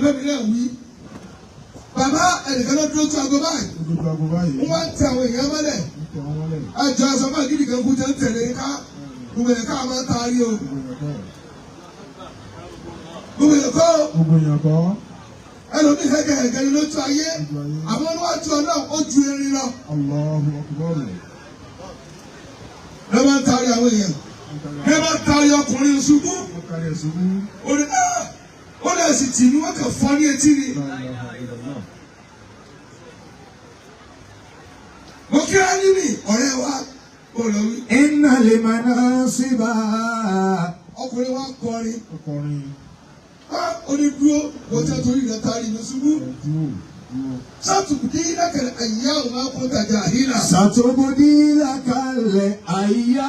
bẹ́ẹ̀ mi náà wí. Bàbá ẹnìkan ló dúró tó aago báyìí. Wọ́n wá ń tẹ àwọn èèyàn mọ́lẹ̀. Àjọ àsọ̀mọ́ àgídì kan kú jẹ́ ń tẹ̀lé ká. Gbogbo ẹ̀ka máa ń taari o. Gbogbo èèyàn kọ́. Ẹlòmí hẹ́gẹ̀hẹ̀gẹ̀ ni ló tú ayé. Àwọn níwájú Ọlọ́run ó ju erin lọ. Ẹ máa ń taari àwọn èèyàn. Ẹ máa ń taari ọkùnrin ṣubú. Ó lè sì tì ní wọ́n kàn fọ́ ní etí ni. Mo kí á ní mi ọ̀rẹ́ wa ó lọ wí. Iná lè máa ná síbà. Ọkùnrin wa kọrin. Onídúró lọ́jọ́ torí rẹ̀ taari ní ṣubú. Sátúbùdí lákàlẹ̀ àyà ò máa kún tàjà àhílà. Sátúbùdí lákàlẹ̀ àyà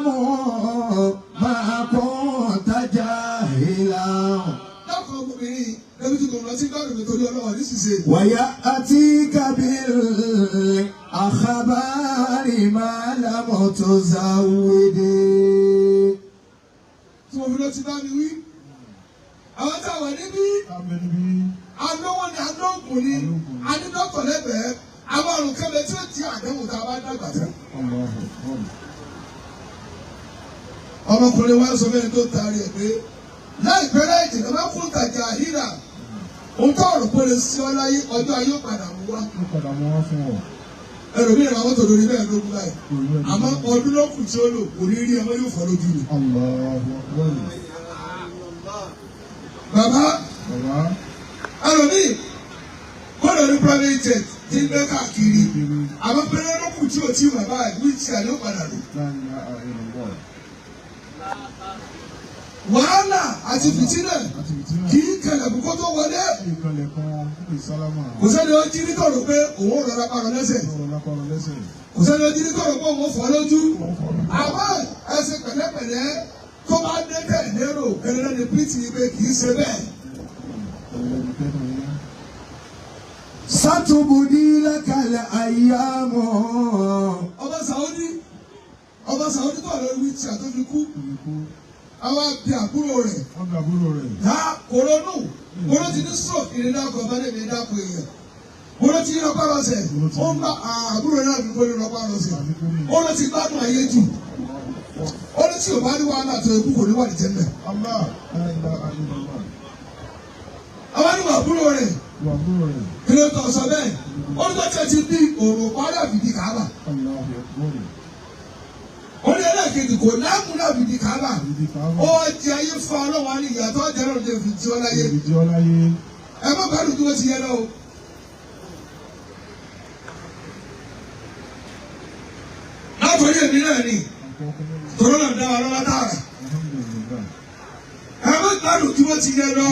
mọ̀ máa kún tàjà àhílà. Dákọ̀ obìnrin lẹ́bí tí kò lọ sí gbàdùn nítorí Ọlọ́run ní ṣíṣe. Wàyà àti kábílì àkàbárì máa lámọ̀ tó záwédé. Tí mo fi lọ ti bá mi wí. Àwọn tá a wà níbí. Alówó ni alóògùn ni adídọ́kọ̀ lẹ́bẹ̀ẹ́. Àwọn àrùn kẹ́lẹ́ tí ó di àdéhùn tá a bá dàgbà tán. Ọmọkùnrin wa sọ fẹ́ni tó taari ẹ̀ pé láìpẹ́ láì jìnnà máa fún ìtajà àhírà. Ohun tó ọ̀rọ̀ pé lè sí ọ láyé ọjọ́ ayé ó padà mú wá. Ẹlòmíràn àwọn tó lórí bẹ́ẹ̀ ló kú láì. Àmọ́ ọdún ló kù tí ó lò kò ní rí ọmọ yóò fọ́ lójú rẹ̀. Bàbá ẹlòmíì kọ́nà ní private jet ti ń bẹ́ káàkiri. Àmọ́ pẹ́lú ọlọ́kù tí ò tí ì bàbá ẹ̀ wí tí àlẹ́ ó padà lò. Wàhálà àti fìtínà kì í kẹlẹ̀ kókó tó wọlé. Kò sẹ́ni ó jí nítorí pé òun rọra parọ́ lẹ́sẹ̀. Kò sẹ́ni ó jí nítorí pé òun fọ́ lójú. Àmọ́ ẹsẹ̀ pẹ̀lẹ́pẹ̀lẹ́ tó bá dé tẹ̀ lérò kẹlẹ́ ní pìtì ibẹ̀ kì í ṣe bẹ́ẹ̀. Sátúbùdí lákàlẹ̀ àyà mọ̀. Ọba Sàúdí tó lórí wíìtì àtúntò kú. Àwa bí àbúrò rẹ̀. Dá kòrónù. Kòró ti ní stroke ìrìnà ọkọ̀ bá lè mi dáko èèyàn. Kòró ti lọ pàrọ̀ sẹ̀. Ó ń bá àbúrò náà fi kórè lọ pàrọ̀ sẹ̀. Ó lọ ti gbádùn ayé jù. Ó ní tí o bá ní wàhálà tó ikú kò ní wà ní jẹ́mẹ̀. Àwọn ní àbúrò rẹ̀. Kí ló tọ̀ sọ bẹ́ẹ̀? Ó ní wọ́n ti bí òrùn parí àbìdí kàábà. Ó ní ẹlẹ́ẹ̀kejì kò láàmú náà bìdí kàábà. Ó jẹ ayé fún ọlọ́wọ́ ní ìyàtọ̀ jẹ́rọ̀ ló fi jí ọ láyé. Ẹ má bàálù tí wọ́n ti yẹ lọ o. Látọ̀rí èmi náà ni. Tọ́lọ́ náà dá wa lọ́wọ́ tààrà. Ẹ má bàálù tí wọ́n ti yẹ lọ.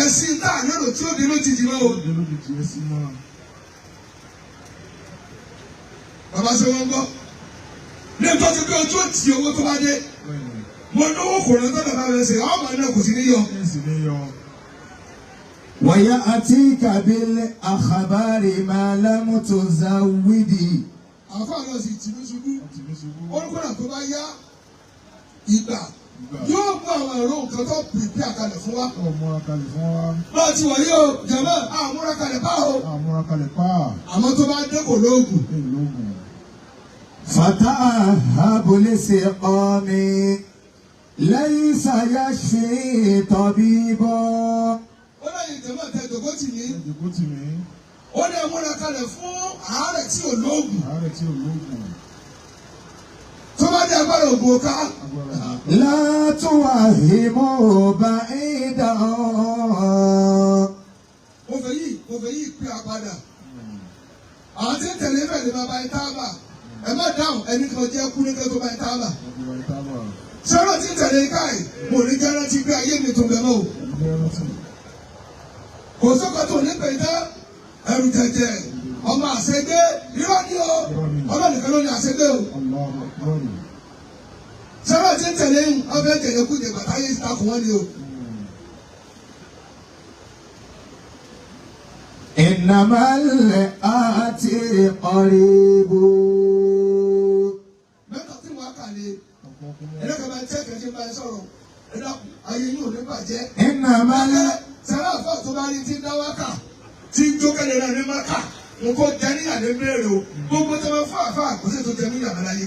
Ẹ̀sìn tá a lérò tí ó dé lójijì náà o. Bàbá ṣe wọ́n gbọ́. Ní ẹjọ́ ti pé ojú òtí owó tó bá dé. Mo lówó kò lọ tọ́lá bá bẹ̀rẹ̀ sè ọmọ náà kò sí ní yọ. Wàyà àti kábílì àkàbárì máa lámú tó záwédé. Àfa náà sì tì mí ṣubú. Olùkọ́nà tó bá yá ìgbà yóò mú àwọn ẹ̀rọ nǹkan tó pèpè àkàlẹ̀ fún wa. Báwo ti wọ̀ yóò jẹ̀mọ́ àmúrakalẹ̀ bá o. Àmọ́ tó bá dé kò lóògùn. Fata abúlé ṣe ọ̀mí lẹ́yìn ṣàyà ṣe tọ́bí bọ́. Ó lẹ́yìn jẹ̀mọ́ tẹ jòkó tì mí. Ó ní àmúrakalẹ̀ fún àárẹ̀ tí ò lóògùn. Tó bá dé agbára ògùn ká. Látúwà ìmọ̀ bá ìdá. Mo fẹ́ yí pé àpadà. Àwọn tí ń tẹ̀lé bẹ́ẹ̀ ni bàbá ẹ̀ tábà. Ẹ má dáhùn ẹni kan jẹ́ kú nígbà tó bá ẹ̀ tábà. Sọ́rọ̀ tí ń tẹ̀lé káì, mo ní jẹ́rán ti gbé ayé mi tó bẹ̀ mọ́ o. Kò sọ́kọ̀ tó ní pẹ̀lú ẹrù jẹjẹ, ọmọ àṣẹgbé, irọ́ ni o, ọlọ́nìkan ló ní àṣẹgbé o. Sọ́rọ̀ tí ń tẹ̀lé ọbẹ̀ jẹ̀yẹ kú jẹ bàtà yé ta fún wọn ni o. Ìnàmálẹ̀ àti ọ̀rẹ́bù. Mẹ́ta tí wọ́n á kà ní ẹ̀rẹ́ kan máa ń tẹ́ kẹ́kẹ́ bá ẹ sọ̀rọ̀ ẹ̀dá ayé yóò ní bàjẹ́. Ìnàmálẹ̀ sẹ́lá àfọ̀ tó bá rí ti dá wákà tí jókèlè náà ní máka nǹkan jẹ́ níyàlé mẹ́rin o gbogbo tó máa fún àfa àkọsí tó jẹ níyàlé láyé.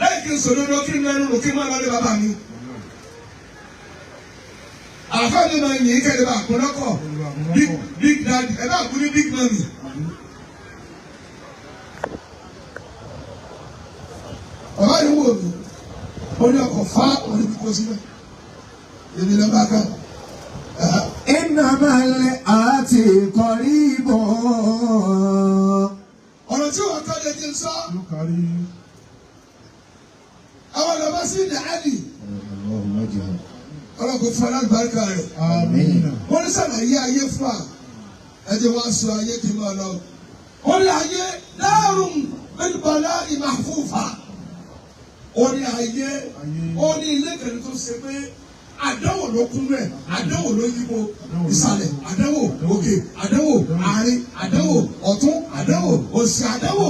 lẹ́yìn kí n sọ̀rọ̀ lọ kí n mẹ́rin lò kí n má lọ lé bàbá mi. àfa mi máa yìn kẹ́lẹ́ bá àkùn lọ́kọ̀ big daddy ẹ bá àkùn ní big mummy. bàbá yìí wò mí ó ní ọkọ̀ fá òní bí kò sílẹ̀ èmi lọ́ bá kàn. إنما الآتي قريب. ọ̀rọ̀ tí wọ́n kọ́ lè ti sọ. àwọn ọ̀dọ́ bá sí ní àlì. ọlọ́kùn fún alábàárìkà rẹ̀. wọ́n ní sàlàyé ayé fún wa ẹ̀jẹ̀ wọ́n sọ ayé kí n máa lọ. wọ́n ní ayé dáhùn bẹ́ẹ̀ni ìmáfúfà. wọ́n ní ayé wọ́n ní ilé kẹ̀lẹ́ tó ṣe pé àdánwò ló kún rẹ̀ àdánwò ló yípo ìsàlẹ̀ àdánwò òkè àdánwò àárín àdánwò ọ̀tún àdánwò òsì àdánwò.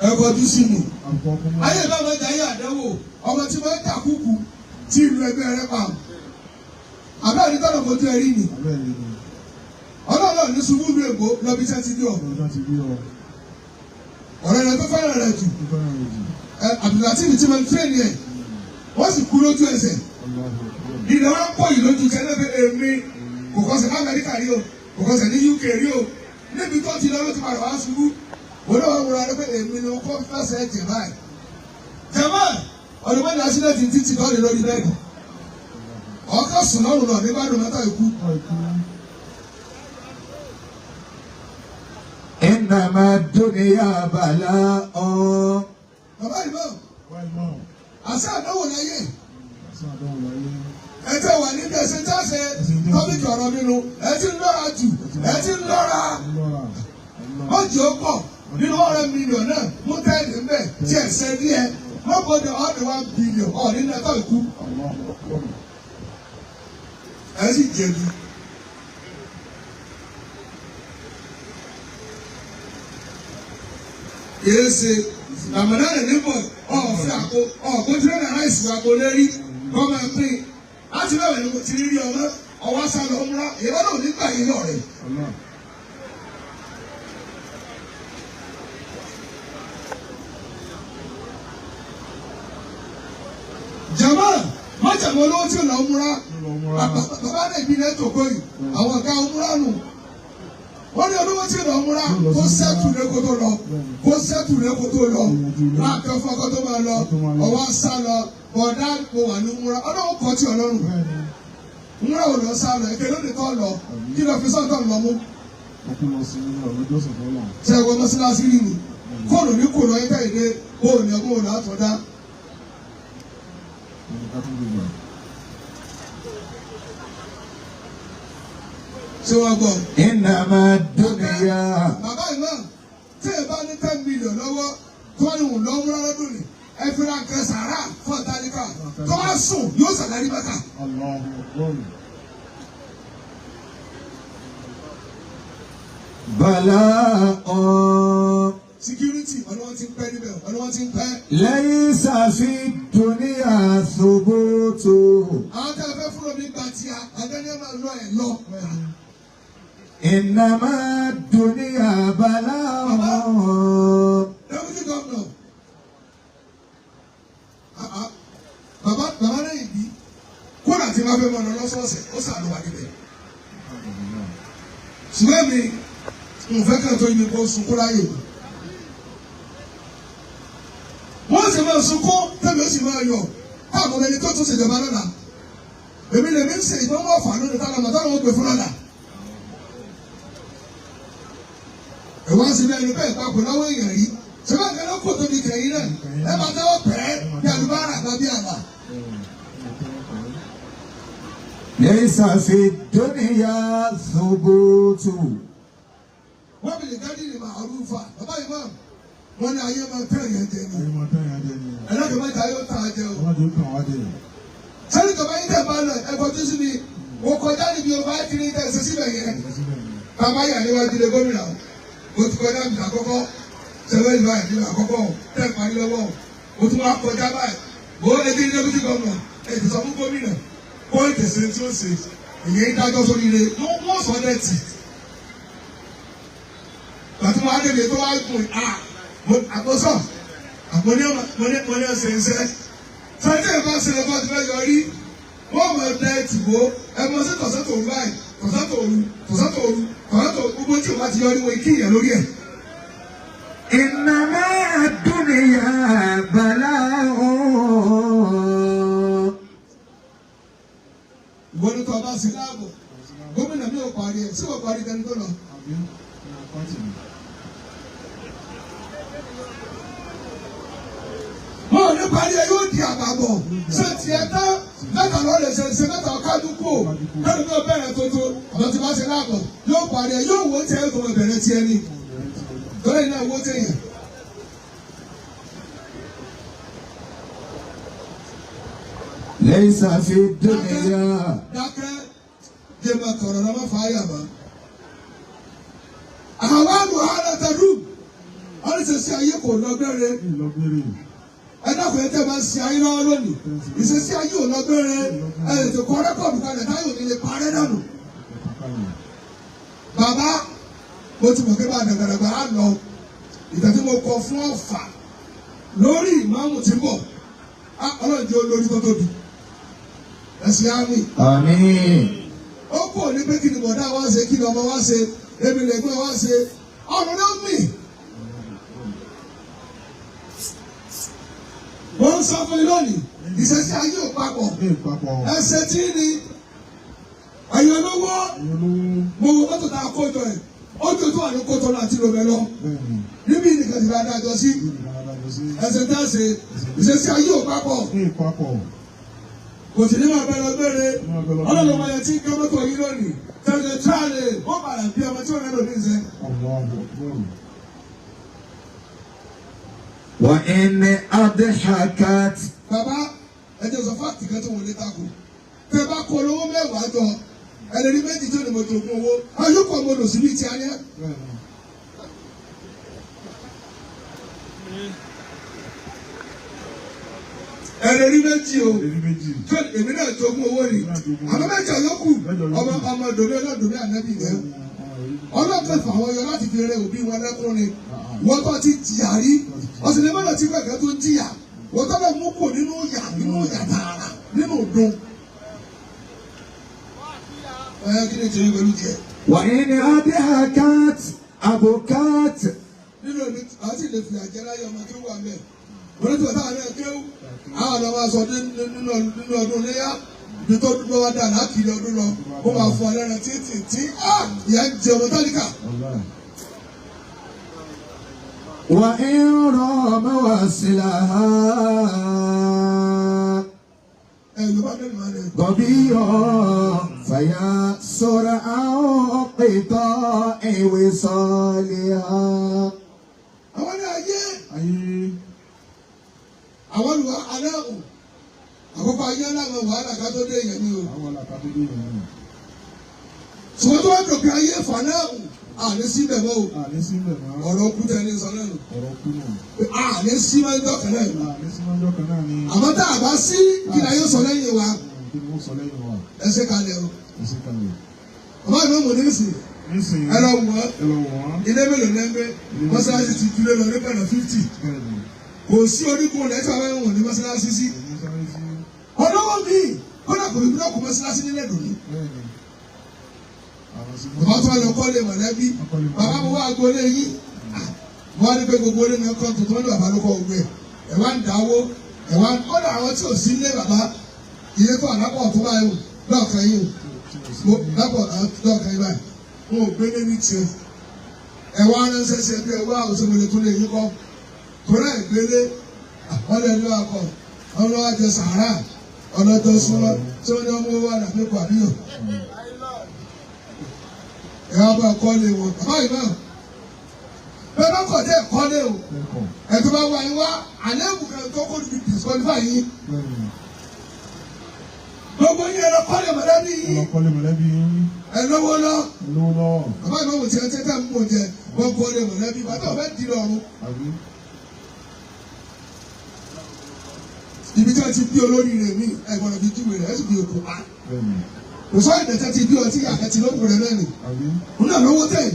ẹ̀kọ́ ojú sí mi ayé bá wọn jẹ́ ayé àdánwò ọmọ tí wọ́n ń kàkúkú tí ìlú ẹgbẹ́ rẹ̀ pa àbẹ́ àdìgbò náà fojú ẹ rí ni ọlọ́run ní ṣubú ìlú ègbó lọ́bí iṣẹ́ ti dí ọ ọ̀rẹ́ rẹ̀ tó fẹ́ràn rẹ̀ jù. Abdulatif tí wọ́n fẹ́ ni ẹ̀ wọ́n sì kú lójú ẹsẹ̀ ìdè wọn pọ̀ yìí lójú kẹ́lẹ́ pé èmi kò kọ́sẹ̀ ní Amẹ́ríkà rí o kò kọ́sẹ̀ ní UK rí o níbi tó ti lọ ló ti padà wá ṣubú òun náà wọ́n wúra rẹ pé èmi ni wọ́n kọ́ fẹsẹ̀ jẹ̀ báyìí. jẹ̀mọ́ ọ̀dọ̀ mẹ́ta sílẹ̀ ti títí kọ́ lè lórí bẹ́ẹ̀ni ọkọ̀ sùn lọ́rùn náà nígbà tó mẹ́ta ikú. إنما الدنيا بلاء. bàbá ìmọ̀ àṣà àdánwò láyé ẹ tẹ wà ní ẹsẹ̀ tí a ṣe kọ́míkì ọ̀rọ̀ nínú ẹ ti ń lọ́ra jù ẹ ti ń lọ́ra ọjọ́ pọ̀ nínú ọ̀rẹ́ mílíọ̀nù náà mú tẹ́lẹ̀ ń bẹ̀ tí ẹ ṣe ní ẹ mọ́gbọ́dọ̀ ọ̀dẹ̀ 1 billion ọ̀rí ní ẹ̀tọ́ ìkú ẹ sì jẹ̀bi. kìí ṣe àmàlà rẹ̀ níbọ̀ ọ̀fẹ́ àpò ọ̀gbọ́njúlẹ̀ náà ráìsì àpò lérí kọ́mọ pín láti bẹ̀rẹ̀ ni mo ti rí ọmọ ọwọ́ sálọ múra ìwọ́n náà nígbà yìí lọ rẹ̀. jama májàmọ́ olówó tí ò lọ múra bàbá náà ìbí náà tó kọ́ yìí àwọn ọ̀gá múra nù. wọ́n ní olówó tí lọ múra kó sẹ́tù lé kó tó lọ kó sẹ́tù lé kó tó lọ láàkẹ́ fọ́kọ́ tó máa lọ ọwọ́ sá lọ bọ̀dá kò wà ní múra ọlọ́wọ́ kọ́ tí ọlọ́run múra ò lọ sá lọ èké lónìí tó lọ kí lọ fi sọ́tọ̀ lọ mú. ṣé ẹ̀gbọ́n mọ́sálásí rí ni kóòlù ní kò lọ yín káyìdé bóòlù ní ọgbọ́n òòlù àtọ̀dá. ṣé wọ́n gbọ́. Innama dunya. bàbá ìmọ̀ tí ẹ bá ní 10 million lọ́wọ́ tó ní òun lọ́ múra lọ́dún ni ẹ fi ra nǹkan sàrà fún ọ̀tálíkà tó bá sùn yóò sàlárí mẹ́ta. Bala'un. security ọ̀nà wọn ti ń pẹ́ níbẹ̀ ọ̀nà wọn ti ń pẹ́. Laysa fi dunya thubutu. àwọn tí a fẹ́ fúnra mi gba tí a àgbẹ̀ni máa lọ ẹ̀ lọ. Innama dunya bala'un. deputy governor bàbá náà ìbí kódà tí wọ́n fẹ́ mọ̀ ọ́nà lọ́sọ̀ọ̀sẹ̀ ó sàlùwà níbẹ̀. ṣùgbọ́n mi n fẹ́ kàn tó yin kó sunkún láyè. wọ́n sì máa sunkún tẹ́lẹ̀ ó sì máa yọ̀ káàbọ̀ ẹni tó tún ṣèjọba lọ́la. èmi lèmi ń ṣe ìdánwò ọ̀fà lónìí táwọn ọmọ táwọn ó gbé fún lọ́la. ẹ̀wọ́n sì bẹ́ẹ̀ ni bẹ́ẹ̀ papò láwọn èèyàn rí. ṣẹ́fà kẹ́lẹ́ kò tóbi kẹ̀yìn náà ẹ máa tẹ́wọ́ pẹ́ẹ́ bí alubára àgbà bí àlà. Laysa fi dunya thubutu. wọ́n fi lè gádì ní màálùfà bàbá ìmọ̀ wọn ní ayé máa tẹ̀ yẹn jẹ ní. ẹlẹ́kẹ̀ẹ́ mẹ́ta yóò tà á jẹ o. sẹ́ni kàbá yín tẹ̀ bá lọ ẹ̀kọ́ tó sí ni mo kọjá níbi ọba kiri tẹ̀ ṣe síbẹ̀ yẹn. bàbá yà níwájú lé gómìnà mo ti kọjá níbi àkọ́kọ́ sẹ́wọ́n ìlú àìní àkọ́kọ́ tẹ̀ parí lọ́wọ́ mo tún wá kọjá báyìí Mo ẹgbẹ́ ní deputy governor ẹ̀ ti sọ fún gómìnà kó ìtẹ̀sẹ̀ tí ó ṣe ìyẹn dájọ́ sórí ire wọ́n sọ dẹ́tì. Bàtí mo adé mi tó wá gùn àkóso mo ní ọ̀sẹ̀ ìṣẹ́. Sọ́jà ìbá ṣẹlẹ̀ bá ti fẹ́ yọrí wọ́n mọ̀ ẹ́ dẹ́tì wo ẹ mọ̀ sí tọ̀sán-tò òru báyìí tọ̀sán-tò òru gbogbo tí o bá ti yọrí wọn kí ìyẹn lórí ẹ̀. إنما الدنيا بلاء. Ìwọ ni tó o bá sí láàbò gómìnà mi ò parí ẹ̀ sí ò parí tẹni tó lọ. Wọ́n ò ní parí ẹ yóò di àbàbọ̀ ṣé tiẹ̀ tán mẹ́ta lọ́ọ́ lè ṣe mẹ́ta ọ̀kájú kù lẹ́nu bí o bẹ̀rẹ̀ tuntun ọ̀dọ̀ tí wọ́n ṣe láàbò yóò parí ẹ yóò wó tiẹ̀ tó o bẹ̀rẹ̀ tiẹ̀ ni torí iná wó tiẹ̀. ليس في الدنيا. Dákẹ́ jẹ́ máa tọ̀rọ̀ lọ́mọ fàáyà mọ́. Àwọn àlùhàlà tẹ̀lú wọ́n ní sẹ́sẹ́ ayé kò lọ́gbẹ́rẹ́. Ẹ dákun ẹ tẹ́ máa ń ṣe ayé lọ́wọ́ lónìí. Ìṣesí ayé ò lọ́gbẹ́rẹ́. Ẹ lè tó kọ́ rẹ́kọ̀dù kalẹ̀ táyọ̀ ní lè parẹ́ dànù. Bàbá mo ti mọ̀ pé bá dàgbàdàgbà á lọ. Ìtàn tí mo kọ fún Ọ̀fà lórí ìmáàmù tí ń bọ̀. Ọlọ́run jẹ́ olórí tó tóbi. Ẹ̀sìn àmì. Àmín. Ó kò ní pé kí ni bọ̀dá wá ṣe kí ni ọmọ wá ṣe èmi lẹ́gbẹ́ wá ṣe ọ̀run ló mì. Wọ́n ń sọ fún mi lónìí ìṣesí ayé ò papọ̀. Ẹsẹ̀ tí ni ẹ̀yọ́ olówó mo wo mọ́tò tá a kó jọ ẹ̀ ó jò tó wà ní kótó náà àti lóbẹ̀ lọ. Níbi ìnìkan ti bá dájọ́ sí ẹsẹ̀ tá a ṣe ìṣesí ayé ò papọ̀. Kò sí ní máa bẹ lọ gbére ọlọ́run ọmọ yẹn tí ń gbé mọ́tò yìí lónìí tẹ̀lé tíráàlì ó bàrà bí ọmọ tí wọ́n lẹ́nu ní ìṣe. وإن أضحكت. Bàbá ẹ jẹ́ sọ fáàtì kan tó wọlé tako tẹ bá kọ lówó mẹ́wàá jọ ẹlẹ́rìí méjì tó ní mo jogún owó ayọ́kọ̀ mo lò sí bí ti ayé. Ẹlẹ́rìí méjì o tó èmi náà jogún owó ni àmọ́ mẹ́jọ yọkù ọmọ dòmí ọlọ́dòmí ànábì rẹ ọlọ́pẹ́ fà wọ́n yọ láti fi rẹ òbí wọn lẹ́kùn ni wọ́n tó ti jìyà rí ọ̀sìn ní mọ́nà tí pẹ̀kẹ́ tó ń jìyà wọ́n tó bẹ̀ mú kò nínú yà tààrà nínú dùn. Kí ni tèmi pẹ̀lú tiẹ̀? وإن أضحكت أبكت. Nínú ẹni àti lè fi àjẹráyé ọmọ tó wà mẹ́. Wọ́n ti wà táwọn náà kéwù. Àwọn ọ̀dọ́ máa sọ nínú ọdún léyà. Bí tó dúró wá dà lákìlì ọdún lọ. Ó máa fọ ọlẹ́rìn tí ìyá ń jẹ ọmọ tálíkà. وإن رام وصلها ضبيا فيا سرعة قطاع وصالها. Àwọn ní ayé. Àwọn olùwà aláwọ̀. Àkókò ayé aláwọ̀ wàhálà ká tó dé èèyàn ni o. Ṣùgbọ́n tó wá dòkè ayé fànáàwù. Àní síbẹ̀ mọ́ o. Ọ̀rọ̀ kú tẹ́ ní sọ náà nù. Àní sí máa ń dọ́kàn náà ni. Àmọ́ tá a bá sí kí ni a yóò sọ lẹ́yìn wa. Ẹ ṣe kalẹ̀ o. Ọba ìlú ọmọ nísìnyí. Ẹ lọ wọ́n. Ilé mélòó lẹ́gbẹ́. Mọ́sálásí ti dúró lọ ní pẹ̀lú 50. Kò sí onígun lẹ́tọ́ àwọn ẹ̀wọ̀n ní mọ́sálásí sí. Ọlọ́wọ́ mi kọ́nà kò ní búlọ́ọ̀kù mọ́sálásí nílẹ̀ dòní. Bàbá tó wà lọ kọ́lé mọ̀lẹ́bí. Bàbá mo wá agboolé yín. Wọ́n á ní pé gbogbo olé náà kọ́ tuntun ní bàbá ló kọ́ gbogbo ẹ̀. Ẹ̀ wá ń dáwó. Ẹ̀ wá ń kọ́nà àwọn tí ò sí ilé bàbá. Ilé tó àlápọ̀ tó báyìí lọ́ọ̀kan yìí o. Lápọ̀ lọ́ọ̀kan yìí báyìí. Wọn ò gbé ní tiẹ̀. Ẹ̀ wá ránṣẹ́ sí ẹbí ẹ̀ wá òṣèlú tó lè yín kọ́. Tọ́lá ìgbélé wọ́n lè lọ́wọ́ akọ. Wọ́n lọ́wọ́ jẹ sàárà. Ọ̀nà tó súnmọ́ tí wọ́n ní ọmọ wa làbẹ́ kọ́ àbíyàn. Ẹ wá bá kọ́lé wọn. Bàbá yìí náà. Bẹ́ẹ̀ bá kọ̀ dé kọ́lé o. Ẹ tó bá wá yín wá àlébù kan tó kó ti disqualify yín. Gbogbo yín ẹ lọ kọ́lé mọ̀lẹ́bí yín. Ẹ lówó lọ. Bàbá yìí náà wò tiẹ̀ tẹ́tẹ́ mú mọ̀ jẹ. Wọ́n kọ́lé mọ̀lẹ́bí. Bàbá ò fẹ́ di lọ́rùn. ibi tí wọ́n ti bí olórí rẹ̀ mí ẹ̀gbọ́n bíi júwe rẹ̀ ẹ̀sùn bíi òkú pa. kò sọ ìdẹ̀tẹ̀ ti bí ọtí àkẹ́tì lókun rẹ̀ náà nì. òun náà lówó tẹ̀.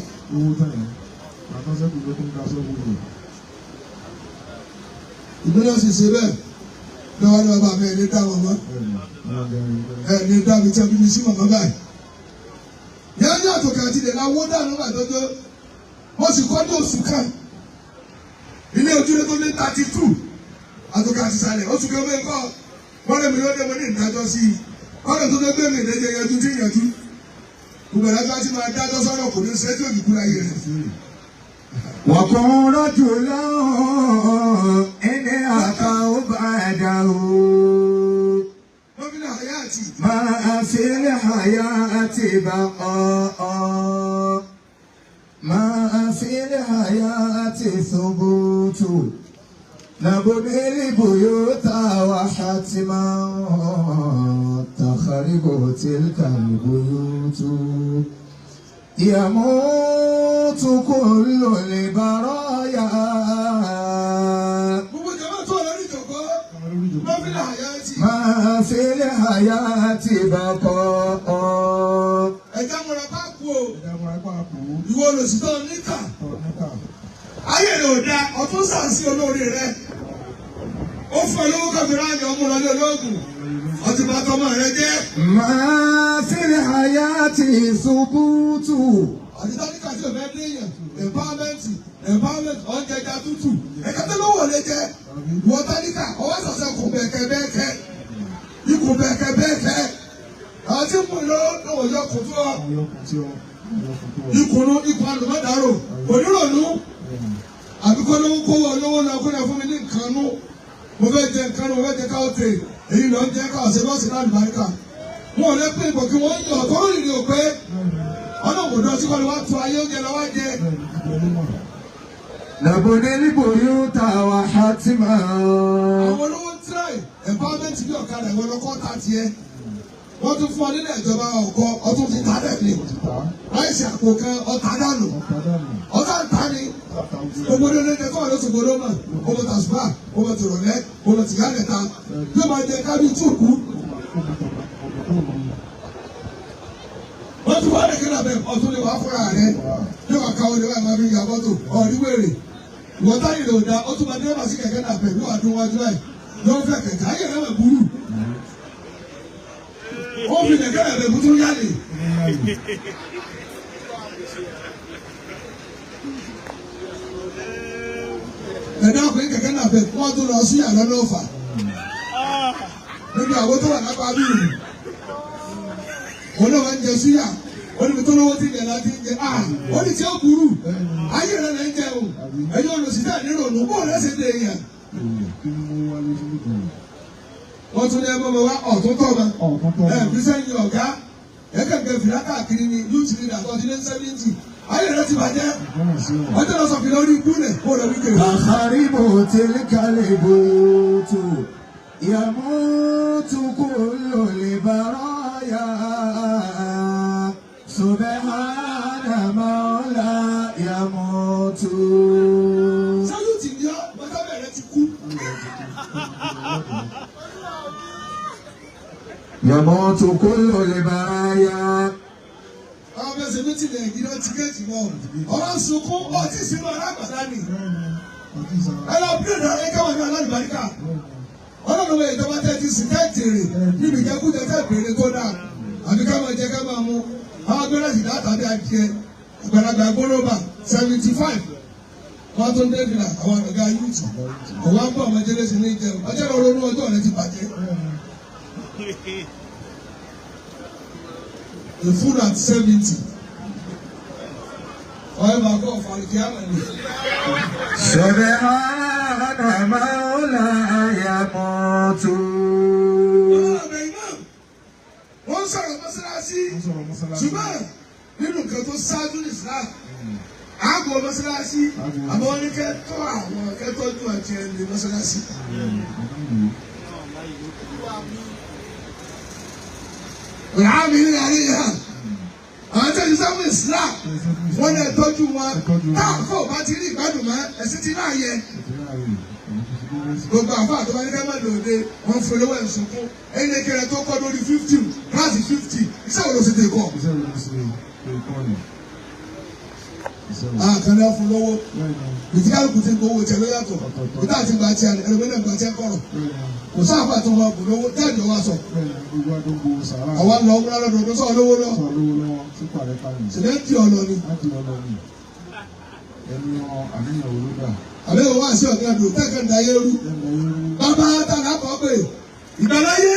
ìgbéná sì ṣe bẹ́ẹ̀ lọ́wọ́ ní ọba mi ẹni dá wọn mọ́ ẹni dá mi tẹ́ bíbí sí màmá báyìí. yẹn ní àtòkè àti ìdè náà wọ́n dànù àtọ́jọ́ wọ́n sì kọ́ ní oṣù kan ilé ojúlé tó ní 32 àtòkè àti ìsàlẹ̀ oṣù kan bẹ́ẹ̀ kọ́ wọ́n lé mi lóde mo ní ìdájọ́ sí i kọ́lẹ̀ tó gbé mi ìdẹ́jẹ́ yanjú tí yanjú gbogbo ẹ̀dájọ́ tí máa dájọ́ sọ́nà kò ní sẹ́jú òdìkú láyé rẹ̀. وكن رجلا إن أخاه بعده ما في الحياة بقاء ما في الحياة ثبوت نبني البيوت وحتما تخرب تلك البيوت يموت كل البرايا ما في الحياة بقاء. ẹja mọ̀ra bá kú o ìwọ olùsítọ́ níkà ayé rẹ̀ ò da ọtún sàǹsì olóore rẹ̀ ó fún ẹ lówó kọfìrà àyàn ọmọ rẹ lọ́gùn ọtí bá tọmọ rẹ jẹ́. ما في الحياة ثبوت. àdìsáníkà tí o fẹ́ dé yẹn empowerment ọ̀jẹ̀jà tútù ẹ̀ka tó ló wọlé jẹ́ wọ́n táníkà ọwọ́ sàṣẹ kù bẹ́ẹ̀kẹ́ ikù bẹ́ẹ̀kẹ́ àwọn tí mo lọ lọ́wọ́ yọ kù tó ọ ikùnú ikùn àlùmọ́dàrò onírònú àbíkọ́ ló ń kówó olówó lọ kó lọ fún mi ní nǹkan nú mo fẹ́ jẹ nǹkan nú mo fẹ́ jẹ káwọ́ tè èyí lọ jẹ káwọ́ ṣe lọ́sìn náà lùbáríkà wọn ò lè pín ìbò kí wọ́n yàn tó rìn ní òpé ọlọ́mọdé ọtí kọ́ni wá tu ayé oúnjẹ lọ́wọ́ jẹ. نبني البيوت وحتما. àwọn olówó ń tíráì empowerment bí ọ̀kadà ìwọ lọ́kọ́ ta tiẹ̀ wọ́n tún fún ọ nílẹ̀ ìjọba ọkọ ọtún ti ta dẹ̀ ní láìsí àpò kan ọ̀tá dànù ọ̀tá ń ta ni gbogbo ní ẹgbẹ́ kọ́ ọ̀dọ́ ṣògbó ló mọ̀ ọmọ tàṣùbà ọmọ tìrọ̀lẹ́ ọmọ tìyálẹ̀ ta yóò máa jẹ kábí túùkú. wọ́n tún wá ní kíni abẹ́ ọ̀tún lè wá fúnra rẹ̀ yóò máa káwọ́ lè wá máa fi yàgò tó ọ̀ríwèrè ìwọ́n táyì lè dá ọtún máa dé wá sí kẹ̀kẹ́ náà bẹ̀ yóò wá dún wájú láì yóò fẹ́ kẹ̀kẹ́ ayé rẹ̀ wẹ̀ burú. ó fi kẹ̀kẹ́ rẹ̀ bẹ̀ bùtú yálè. ẹ̀dá ọkùnrin kẹ̀kẹ́ náà bẹ̀ wọ́n tún lọ sí àlọ́ náà fà níbi àwọn tó wà lápá bíi òun náà máa ń jẹ súyà oníbi tó lówó ti jẹ láti jẹ ó ní tí ó burú ayé rẹ̀ lẹ́ ń jẹ o ẹ̀yin olùsíjà nírònú bó rẹ̀ ṣe dé yẹn. wọ́n tún ní ẹ bọ́bọ̀ wá ọ̀tún tọ́ ma bí sẹ́yìn ọ̀gá ẹ̀kẹ́kẹ́ fìlà káàkiri ni youth leader tó ti lé 70 ayé rẹ̀ ti bàjẹ́ ọjọ́ lọ sọ fìlà orí ikú nẹ̀ kó rẹ̀ wíkẹ́. تخرب تلك البيوت يموت كل البرايا سبحان مولى يموت. sáyúùtì ni ọ́ bọ́tàbẹ̀ rẹ ti kú. يموت كل البرايا. àwọn ọmọ ẹsẹ̀ méjì lè yí lọ tíkẹ́ẹ̀tì náà ọ̀rọ̀ sunkún ọtí sínú alágbàdá ni ẹ lọ bí ìdára ẹ káwọn ní alábàríkà ọlọ́run bẹ ìjọba tẹ́ ti sìn tẹ́ tèrè níbi ìjẹkújẹ tẹ́ bèrè tó dáa àbí ká máa jẹ ká máa mú àwọn agbẹ́rẹ́ sì dá tàbí adìẹ àgbàlagbà gbólóbà 75 wọ́n tó ń dé fìlà àwọn àgbàgbà yúùtù ọ̀wá ń bọ̀ ọmọ jẹ́rẹ́sì ní ìjẹun ọjọ́ lọ ronú ọjọ́ rẹ ti bàjẹ́. A fool at 70. Ọ̀yẹ́bà kọ́ ọ̀fàlùkì àmàlì. سبحان مولى يموت. Wọ́n ń sọ̀rọ̀ mọ́sálásí. Ṣùgbọ́n nínú nǹkan tó ṣáájú ní Islam, àgọ́ mọ́sálásí, àbọ̀ wọn ní kẹ́tọ́ àwọn kẹ́tọ́jú àti ẹni mọ́sálásí. Ìhàmì ní àríyá. Àwọn tẹ̀sí sáwọn Islam wọ́n lè tọ́jú wọn. Táàkó bá ti rí ìgbádùn mọ́ ẹ̀sìn tí náà yẹ. gbogbo àfa àtọ́wá ní ká má lòde wọ́n fi olówó ẹ̀ sunkún ẹni kẹrẹ tó kọ́ lórí 50 kíláàsì 50 iṣẹ́ wo ló ṣe tẹ̀ kọ́. Àkàndá fún lọ́wọ́ ìtìkálùkù ti gbowó tẹ ló yàtọ̀ ìta àti gbà tí a ẹlòmínà gbà tí a kọ̀rọ̀ kò sáfà tó wà bùn lówó jáde ọwọ́ sọ. Àwa lọ ọmọ lọ́dọọdún sọ lówó lọ. Sìlẹ́ntì ọ̀nà ni. Àbẹ́ wọ́n wá sí ọ̀gá àdùn tẹ́kẹ̀ ń da yé rú. Bàbá tànà kọ́ pé ìgbàláyé